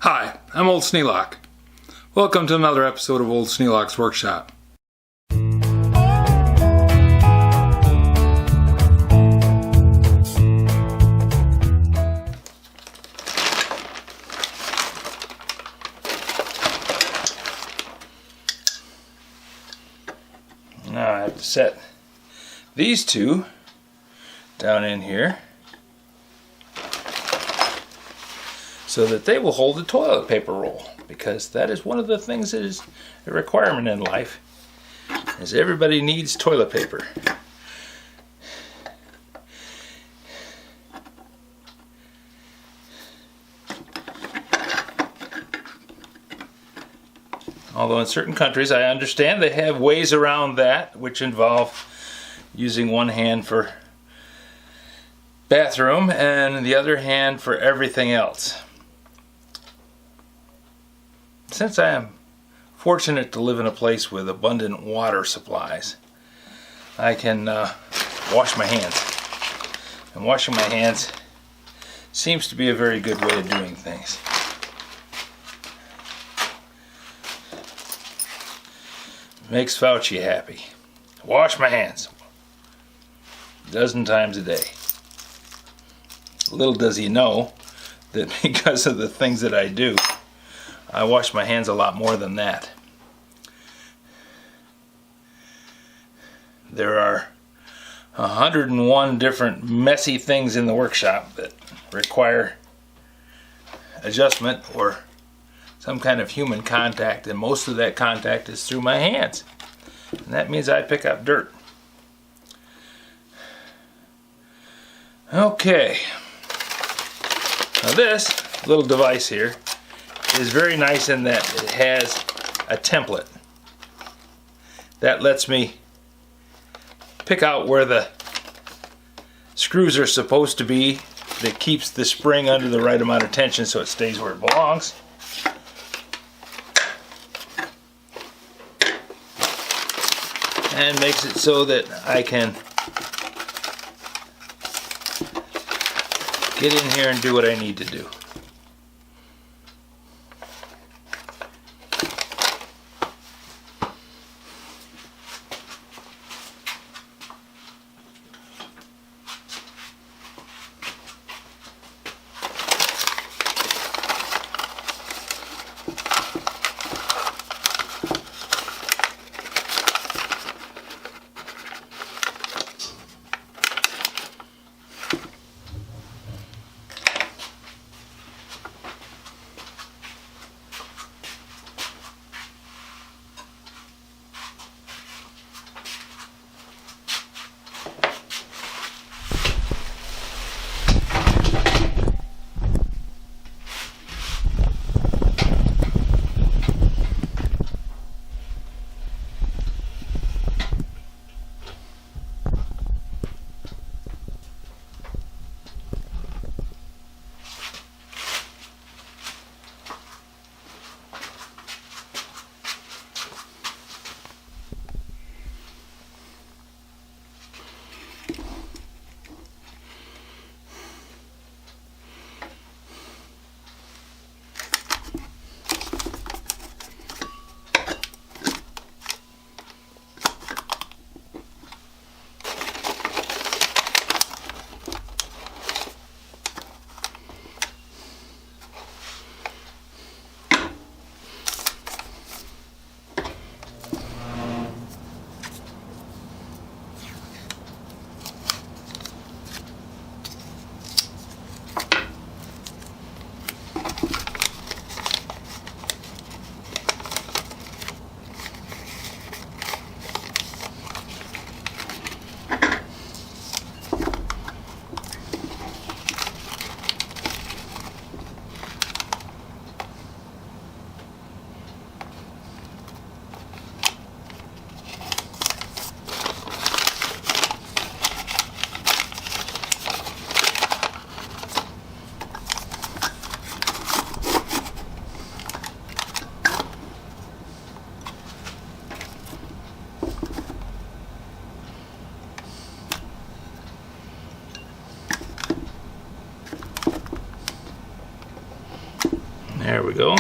Hi, I'm Old Sneelock. Welcome to another episode of Old Sneelock's Workshop. Now I have to set these two down in here so that they will hold the toilet paper roll, because that is one of the things that is a requirement in life, is everybody needs toilet paper. Although in certain countries, I understand they have ways around that, which involve using one hand for bathroom and the other hand for everything else. Since I am fortunate to live in a place with abundant water supplies, I can wash my hands. And washing my hands seems to be a very good way of doing things. Makes Fauci happy. Wash my hands. A dozen times a day. Little does he know that because of the things that I do, I wash my hands a lot more than that. There are 101 different messy things in the workshop that require adjustment or some kind of human contact, and most of that contact is through my hands. And that means I pick up dirt. Okay. Now this little device here is very nice in that it has a template that lets me pick out where the screws are supposed to be, that keeps the spring under the right amount of tension so it stays where it belongs. And makes it so that I can get in here and do what I need to do. There we go.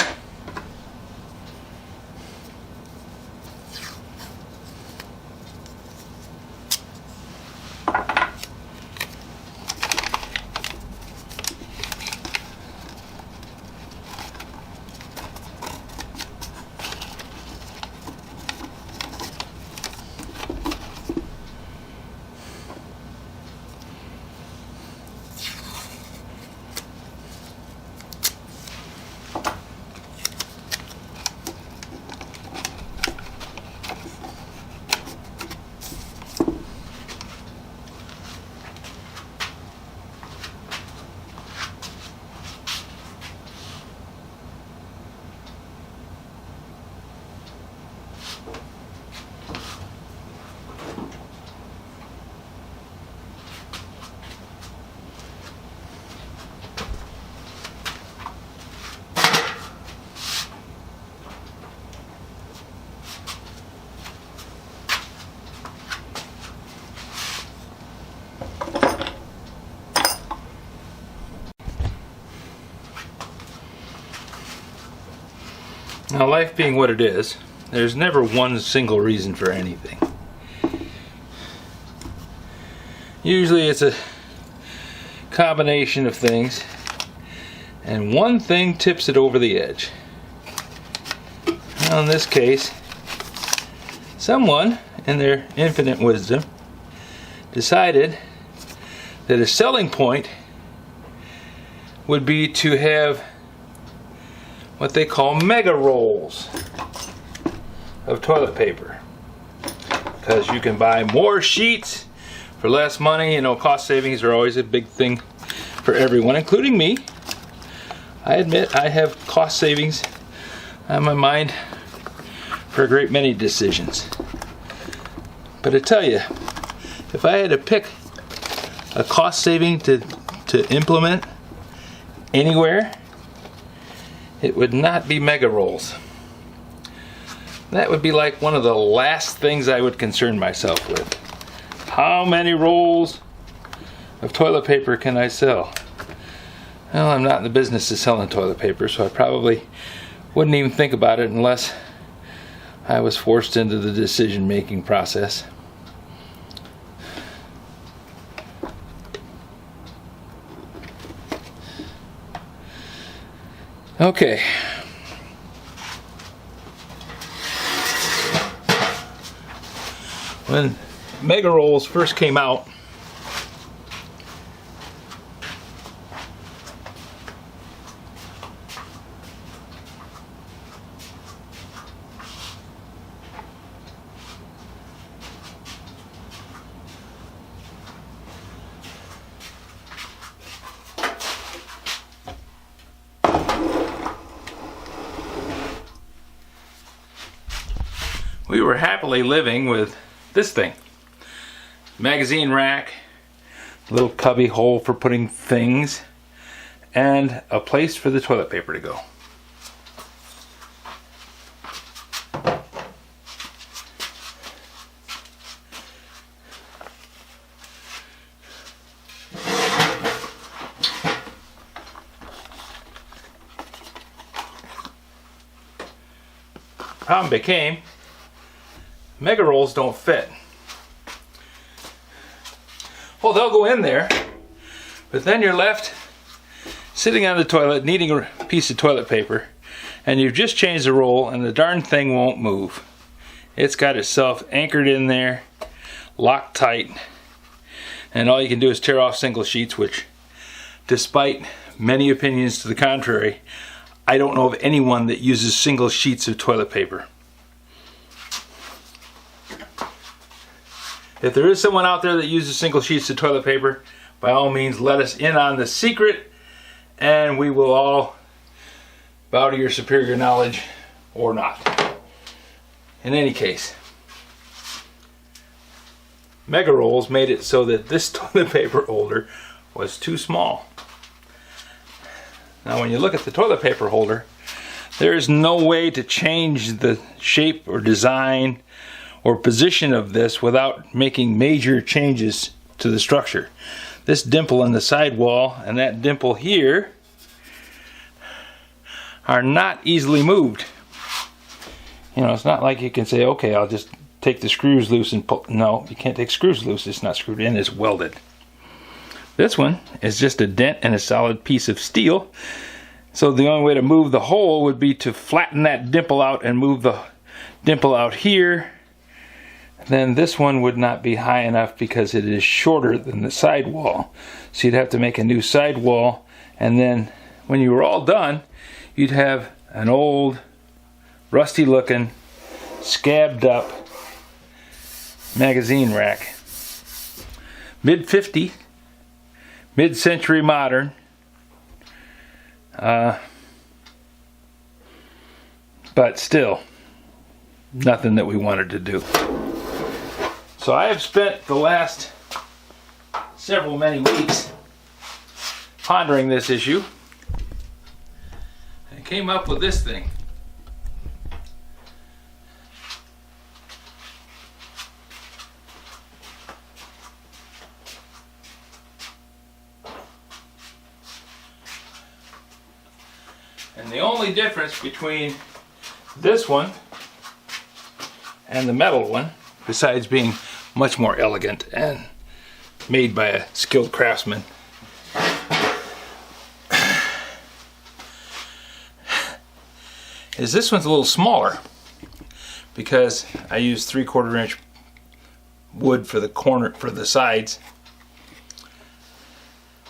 Now, life being what it is, there's never one single reason for anything. Usually it's a combination of things, and one thing tips it over the edge. Now, in this case, someone, in their infinite wisdom, decided that a selling point would be to have what they call mega rolls of toilet paper, because you can buy more sheets for less money. You know, cost savings are always a big thing for everyone, including me. I admit I have cost savings on my mind for a great many decisions. But I tell you, if I had to pick a cost saving to implement anywhere, it would not be mega rolls. That would be like one of the last things I would concern myself with. How many rolls of toilet paper can I sell? Well, I'm not in the business of selling toilet paper, so I probably wouldn't even think about it unless I was forced into the decision-making process. Okay. When mega rolls first came out, we were happily living with this thing. Magazine rack, little cubby hole for putting things, and a place for the toilet paper to go. Problem became, mega rolls don't fit. Well, they'll go in there, but then you're left sitting on the toilet needing a piece of toilet paper, and you've just changed the roll and the darn thing won't move. It's got itself anchored in there, locked tight, and all you can do is tear off single sheets, which, despite many opinions to the contrary, I don't know of anyone that uses single sheets of toilet paper. If there is someone out there that uses single sheets of toilet paper, by all means let us in on the secret, and we will all bow to your superior knowledge or not. In any case, mega rolls made it so that this toilet paper holder was too small. Now when you look at the toilet paper holder, there is no way to change the shape or design or position of this without making major changes to the structure. This dimple in the side wall and that dimple here are not easily moved. You know, it's not like you can say, okay, I'll just take the screws loose and pull. No, you can't take screws loose. It's not screwed in, it's welded. This one is just a dent and a solid piece of steel. So the only way to move the hole would be to flatten that dimple out and move the dimple out here. Then this one would not be high enough because it is shorter than the sidewall. So you'd have to make a new sidewall, and then when you were all done, you'd have an old, rusty looking, scabbed up magazine rack. Mid-50, mid-century modern. But still, nothing that we wanted to do. So I have spent the last many weeks pondering this issue and came up with this thing. And the only difference between this one and the metal one, besides being much more elegant and made by a skilled craftsman, is this one's a little smaller because I use 3/4 inch wood for the sides,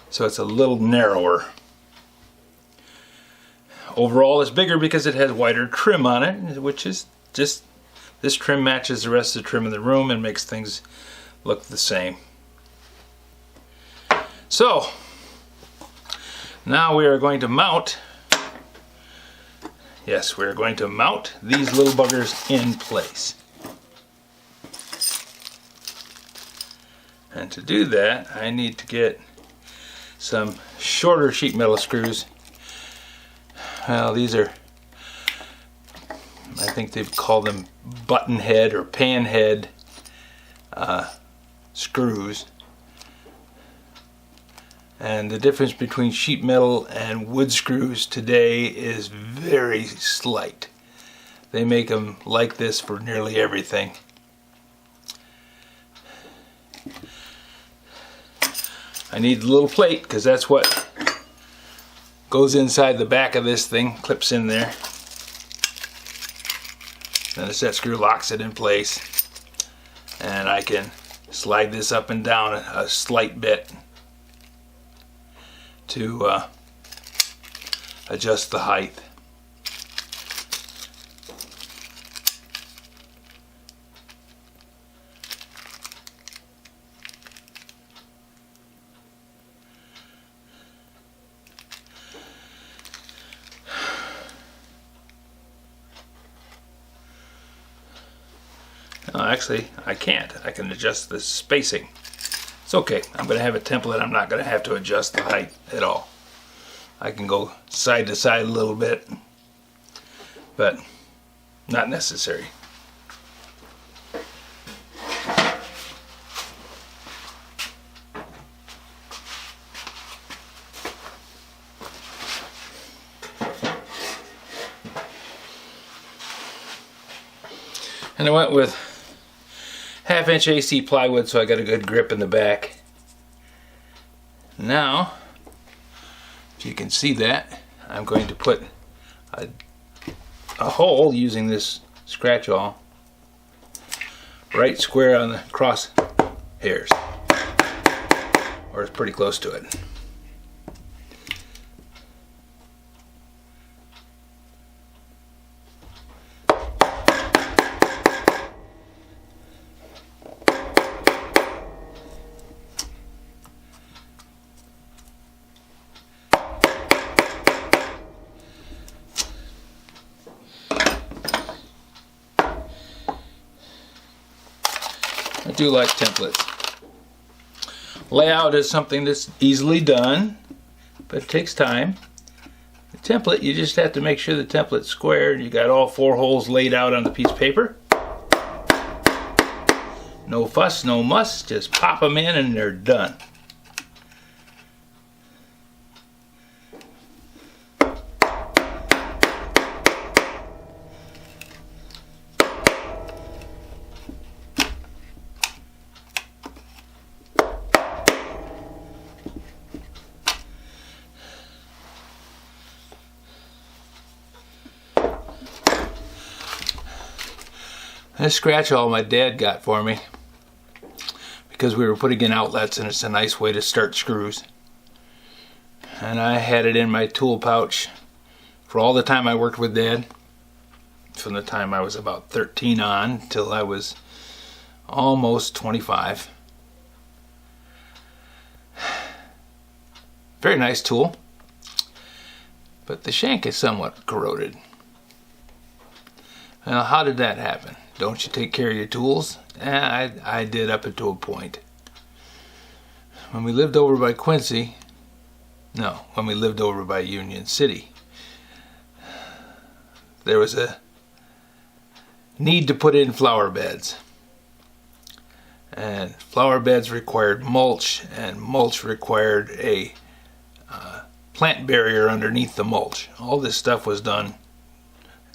so it's a little narrower. Overall it's bigger because it has wider trim on it, which is just, this trim matches the rest of the trim in the room and makes things look the same. So now we are going to mount, yes, we're going to mount these little buggers in place. And to do that, I need to get some shorter sheet metal screws. Well, these are, I think they call them button head or pan head screws. And the difference between sheet metal and wood screws today is very slight. They make them like this for nearly everything. I need a little plate because that's what goes inside the back of this thing, clips in there. Then the set screw locks it in place, and I can slide this up and down a slight bit to adjust the height. Actually, I can't. I can adjust the spacing. It's okay. I'm going to have a template. I'm not going to have to adjust the height at all. I can go side to side a little bit, but not necessary. And I went with 1/2 inch AC plywood, so I got a good grip in the back. Now, if you can see that, I'm going to put a hole using this scratch awl right square on the cross hairs, or it's pretty close to it. I do like templates. Layout is something that's easily done, but it takes time. The template, you just have to make sure the template's square and you got all 4 holes laid out on the piece of paper. No fuss, no muss, just pop them in and they're done. This scratch awl my dad got for me because we were putting in outlets and it's a nice way to start screws. And I had it in my tool pouch for all the time I worked with Dad, from the time I was about 13 on till I was almost 25. Very nice tool, but the shank is somewhat corroded. Well, how did that happen? Don't you take care of your tools? I did up to a point. When we lived over by Quincy, when we lived over by Union City, there was a need to put in flower beds. And flower beds required mulch, and mulch required a plant barrier underneath the mulch. All this stuff was done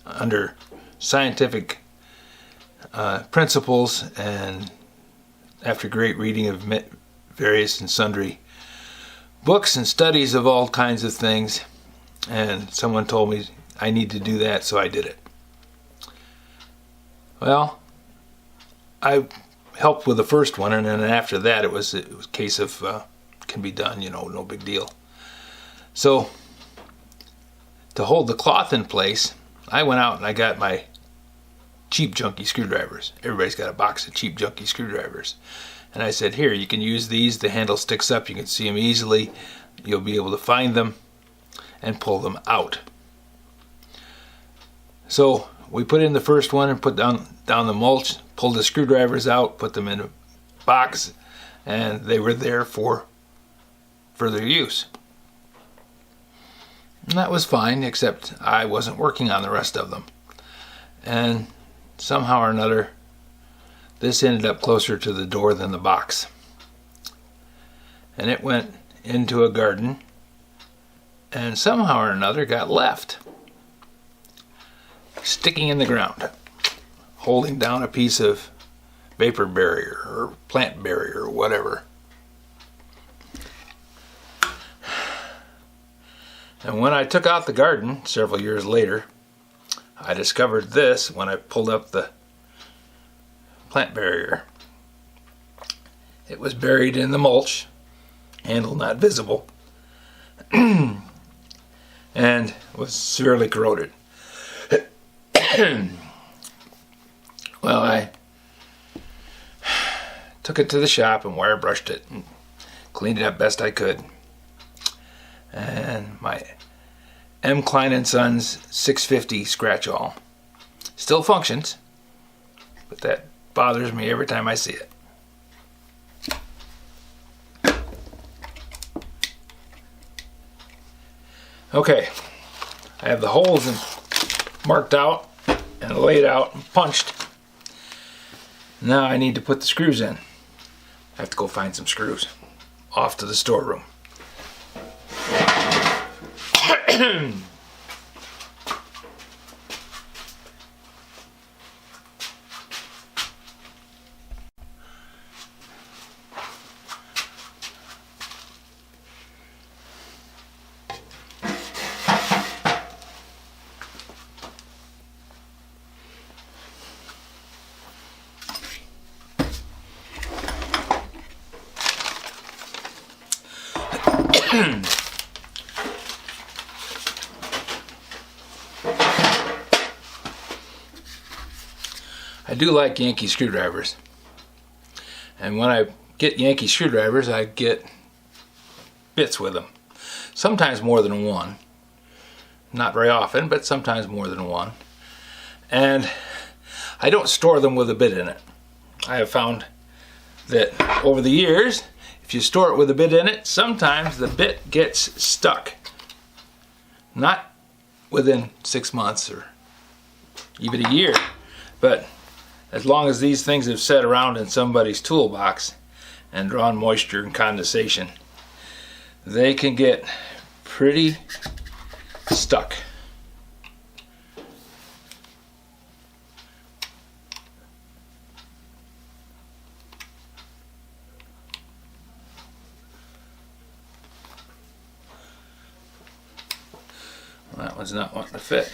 under scientific principles and after great reading of various and sundry books and studies of all kinds of things. And someone told me I need to do that, so I did it. Well, I helped with the first one, and then after that it was a case of can be done, no big deal. So to hold the cloth in place, I went out and I got my cheap junky screwdrivers. Everybody's got a box of cheap junky screwdrivers. And I said, here, you can use these. The handle sticks up. You can see them easily. You'll be able to find them and pull them out. So we put in the first one and put down the mulch, pulled the screwdrivers out, put them in a box, and they were there for further use. And that was fine, except I wasn't working on the rest of them. And somehow or another, this ended up closer to the door than the box. And it went into a garden, and somehow or another got left, sticking in the ground, holding down a piece of vapor barrier or plant barrier or whatever. And when I took out the garden several years later, I discovered this when I pulled up the plant barrier. It was buried in the mulch, handle not visible, and was severely corroded. Well, I took it to the shop and wire brushed it and cleaned it up best I could. And my M. Klein & Sons 650 scratch awl still functions, but that bothers me every time I see it. Okay, I have the holes marked out and laid out and punched. Now I need to put the screws in. I have to go find some screws. Off to the storeroom. I do like Yankee screwdrivers, and when I get Yankee screwdrivers I get bits with them, sometimes more than one, not very often, but sometimes more than one. And I don't store them with a bit in it. I have found that over the years, if you store it with a bit in it, sometimes the bit gets stuck. Not within 6 months or even a year, but as long as these things have sat around in somebody's toolbox and drawn moisture and condensation, they can get pretty stuck. That one's not wanting to fit.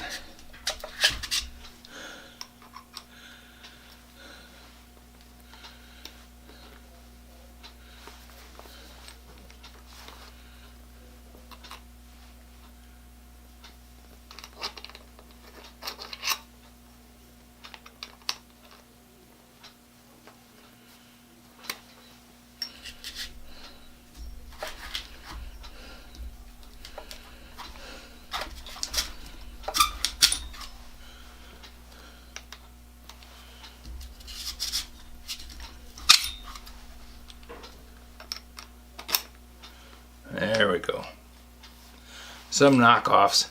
Some knockoffs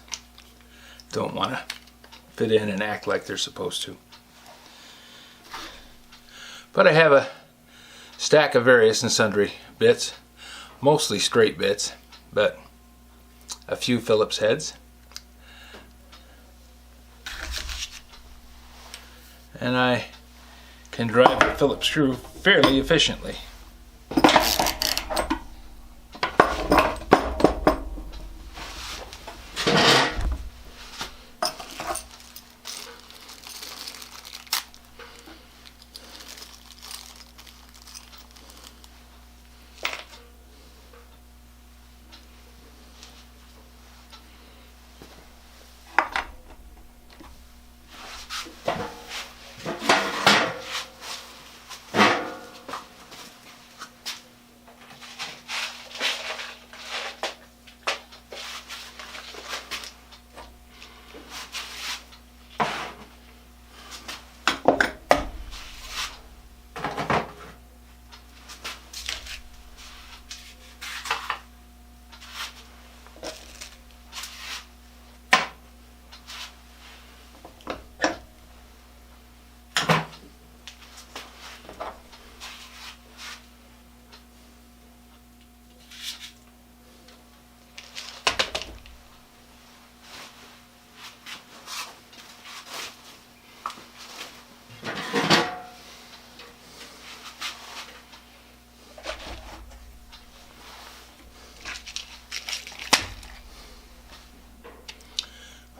don't want to fit in and act like they're supposed to. But I have a stack of various and sundry bits, mostly straight bits, but a few Phillips heads. And I can drive the Phillips screw fairly efficiently.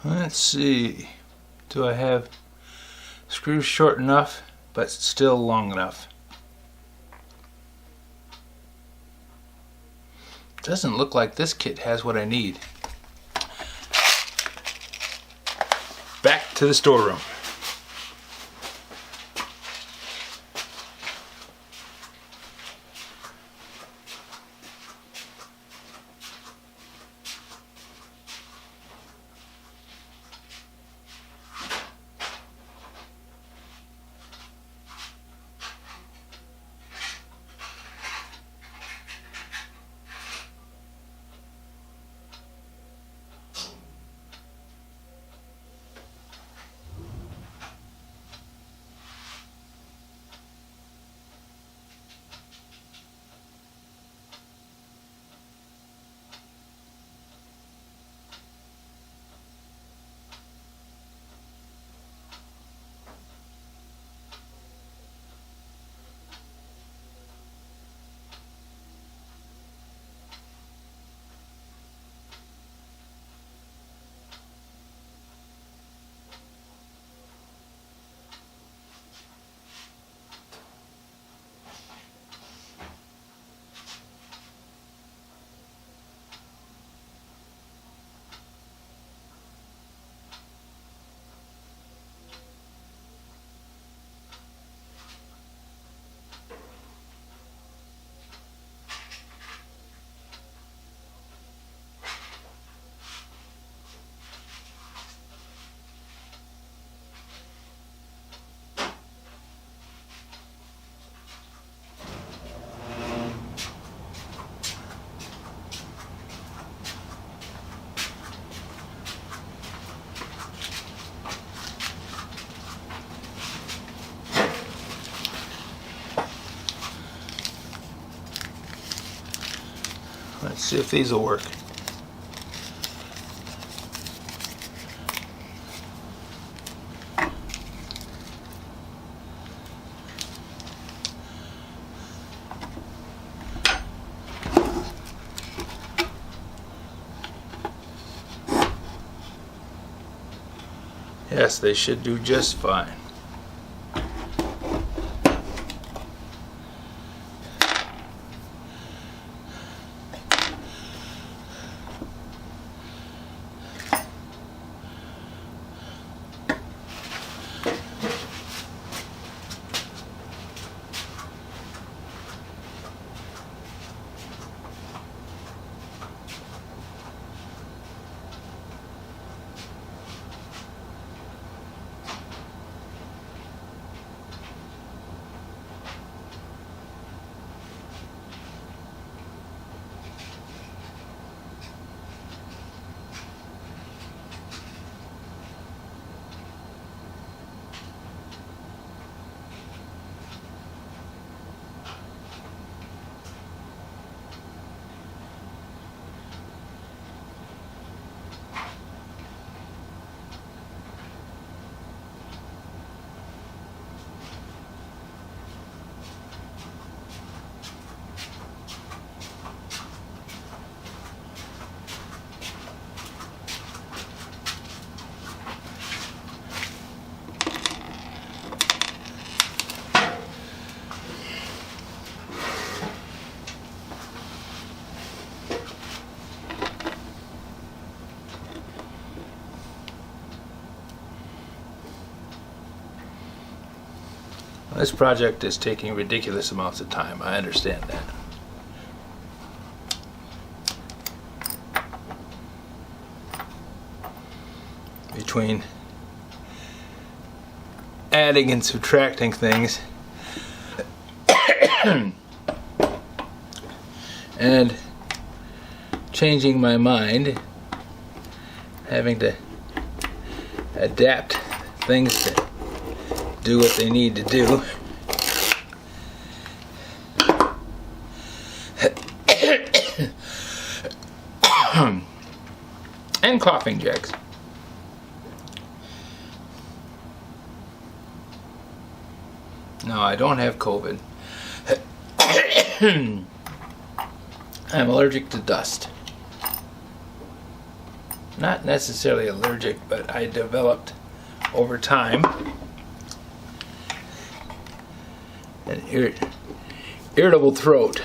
Let's see, do I have screws short enough but still long enough? Doesn't look like this kit has what I need. Back to the storeroom. Let's see if these will work. Yes, they should do just fine. This project is taking ridiculous amounts of time. I understand that. Between adding and subtracting things and changing my mind, having to adapt things to do what they need to do. And coughing jacks. No, I don't have COVID. I'm allergic to dust. Not necessarily allergic, but I developed over time an irritable throat.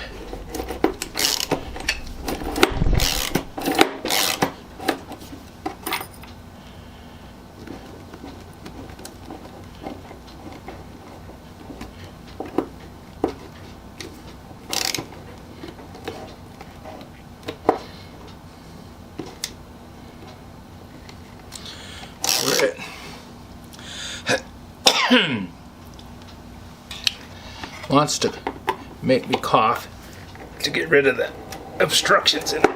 Wants to make me cough to get rid of the obstructions in it.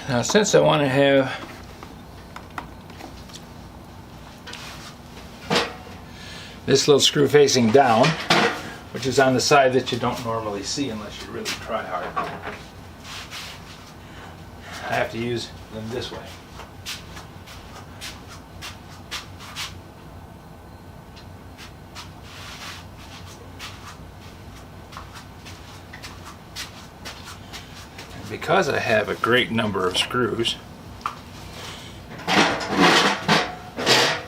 Now, since I want to have this little screw facing down, which is on the side that you don't normally see unless you really try hard, I have to use them this way. Because I have a great number of screws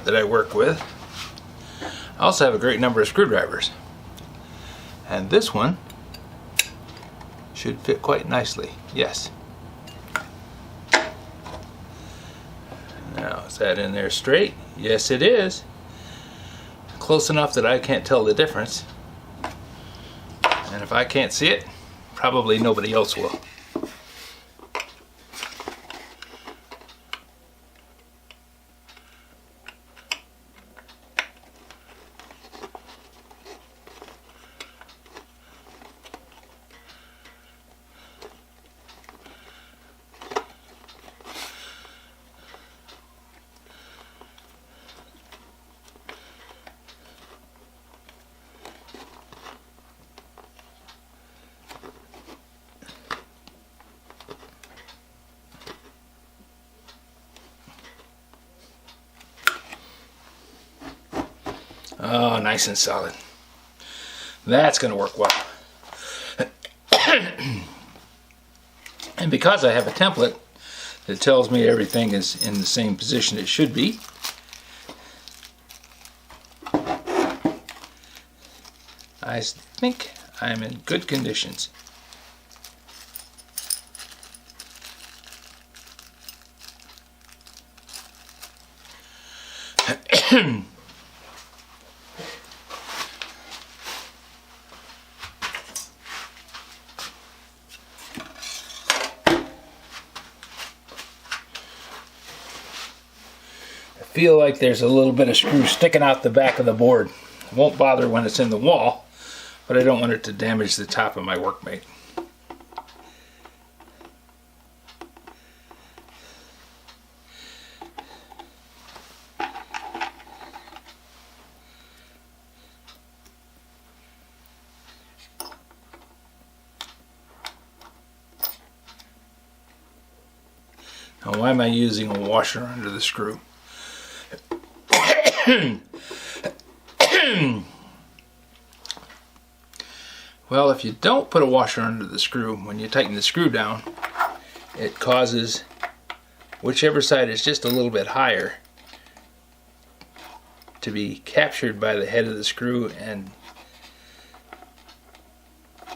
that I work with, I also have a great number of screwdrivers. And this one should fit quite nicely. Yes. Now, is that in there straight? Yes, it is. Close enough that I can't tell the difference. And if I can't see it, probably nobody else will. Oh, nice and solid. That's going to work well. And because I have a template that tells me everything is in the same position it should be, I think I'm in good conditions. I feel like there's a little bit of screw sticking out the back of the board. It won't bother when it's in the wall, but I don't want it to damage the top of my workmate. Now, why am I using a washer under the screw? Well, if you don't put a washer under the screw, when you tighten the screw down, it causes whichever side is just a little bit higher to be captured by the head of the screw and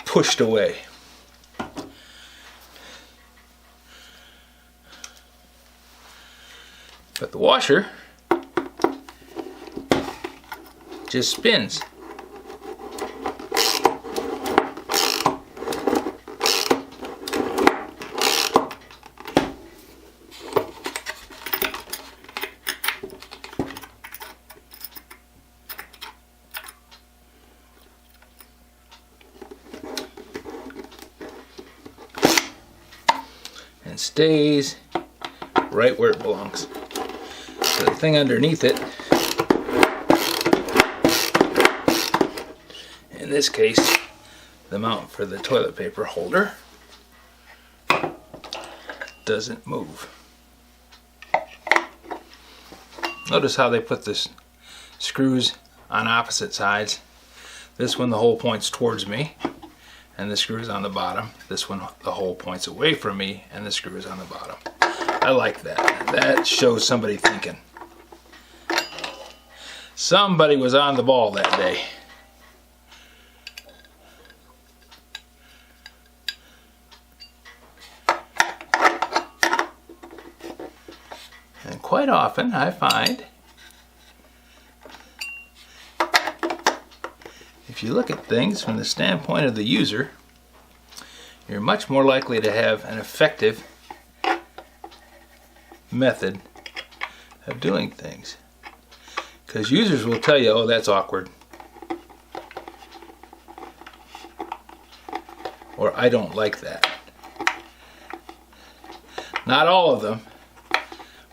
pushed away. But the washer just spins. And stays right where it belongs. So the thing underneath it, in this case, the mount for the toilet paper holder, doesn't move. Notice how they put the screws on opposite sides. This one the hole points towards me and the screw is on the bottom. This one the hole points away from me and the screw is on the bottom. I like that. That shows somebody thinking. Somebody was on the ball that day. And quite often I find if you look at things from the standpoint of the user, you're much more likely to have an effective method of doing things. Because users will tell you, oh, that's awkward. Or I don't like that. Not all of them,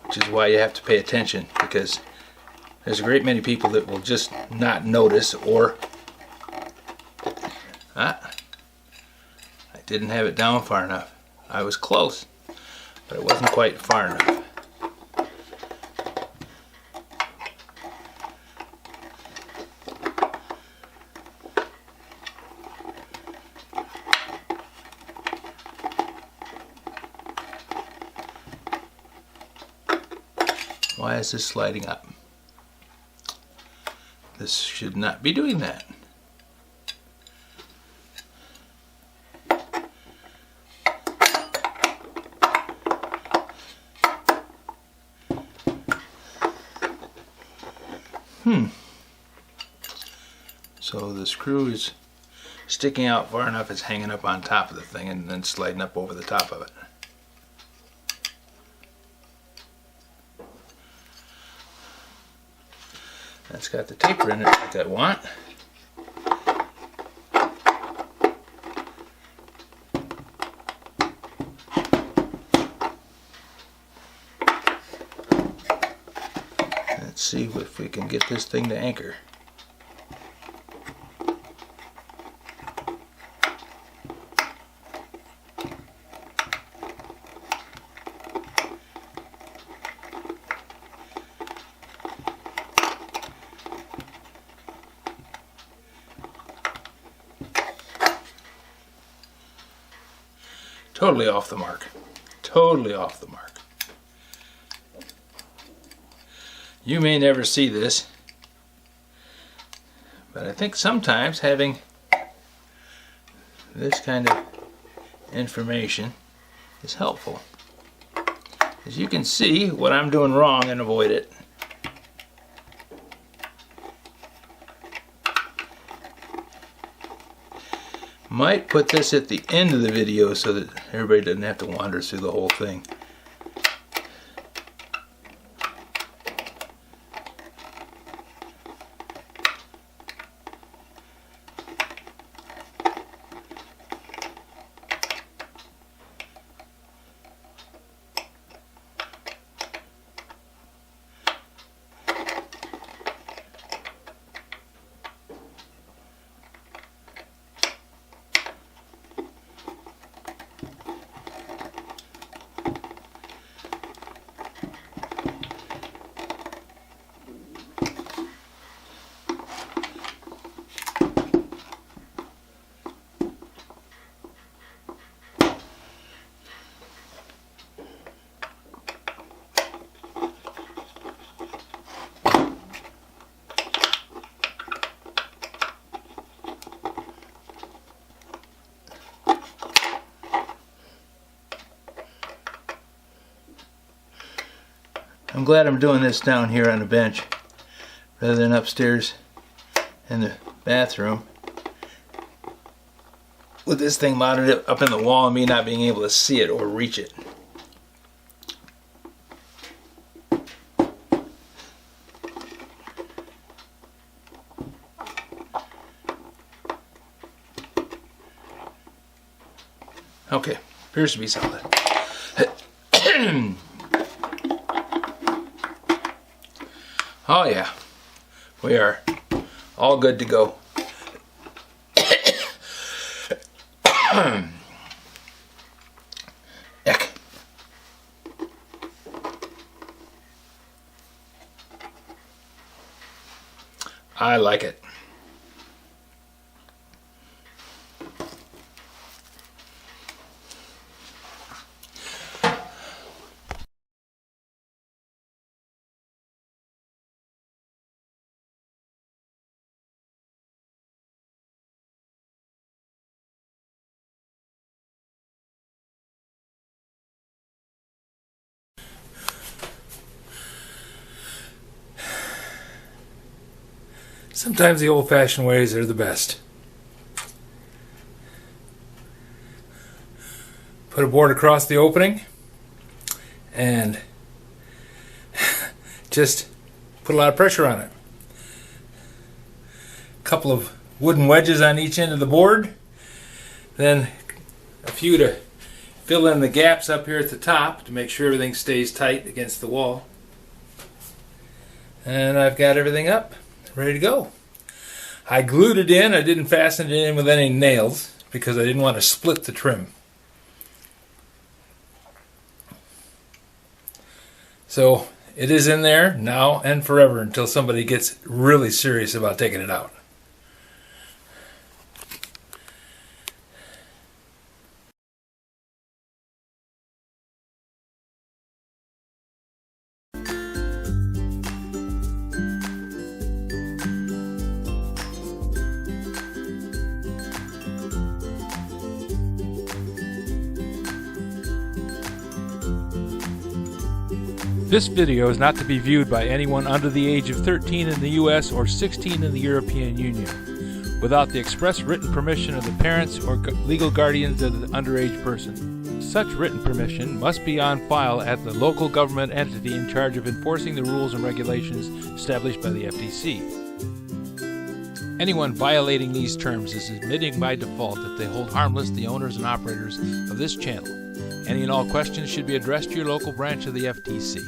which is why you have to pay attention, because there's a great many people that will just not notice, or I didn't have it down far enough. I was close, but it wasn't quite far enough. Why is this sliding up? This should not be doing that. So the screw is sticking out far enough, it's hanging up on top of the thing and then sliding up over the top of it. That's got the taper in it like I want. Let's see if we can get this thing to anchor. Totally off the mark. Totally off the mark. You may never see this, but I think sometimes having this kind of information is helpful, as you can see what I'm doing wrong and avoid it. Might put this at the end of the video so that everybody doesn't have to wander through the whole thing. I'm glad I'm doing this down here on the bench rather than upstairs in the bathroom with this thing mounted up in the wall and me not being able to see it or reach it. Okay, appears to be solid. Oh yeah, we are all good to go. Eck. I like it. Sometimes the old-fashioned ways are the best. Put a board across the opening and just put a lot of pressure on it. A couple of wooden wedges on each end of the board, then a few to fill in the gaps up here at the top to make sure everything stays tight against the wall. And I've got everything up, ready to go. I glued it in. I didn't fasten it in with any nails because I didn't want to split the trim. So it is in there now and forever until somebody gets really serious about taking it out. This video is not to be viewed by anyone under the age of 13 in the US or 16 in the European Union, without the express written permission of the parents or legal guardians of the underage person. Such written permission must be on file at the local government entity in charge of enforcing the rules and regulations established by the FTC. Anyone violating these terms is admitting by default that they hold harmless the owners and operators of this channel. Any and all questions should be addressed to your local branch of the FTC.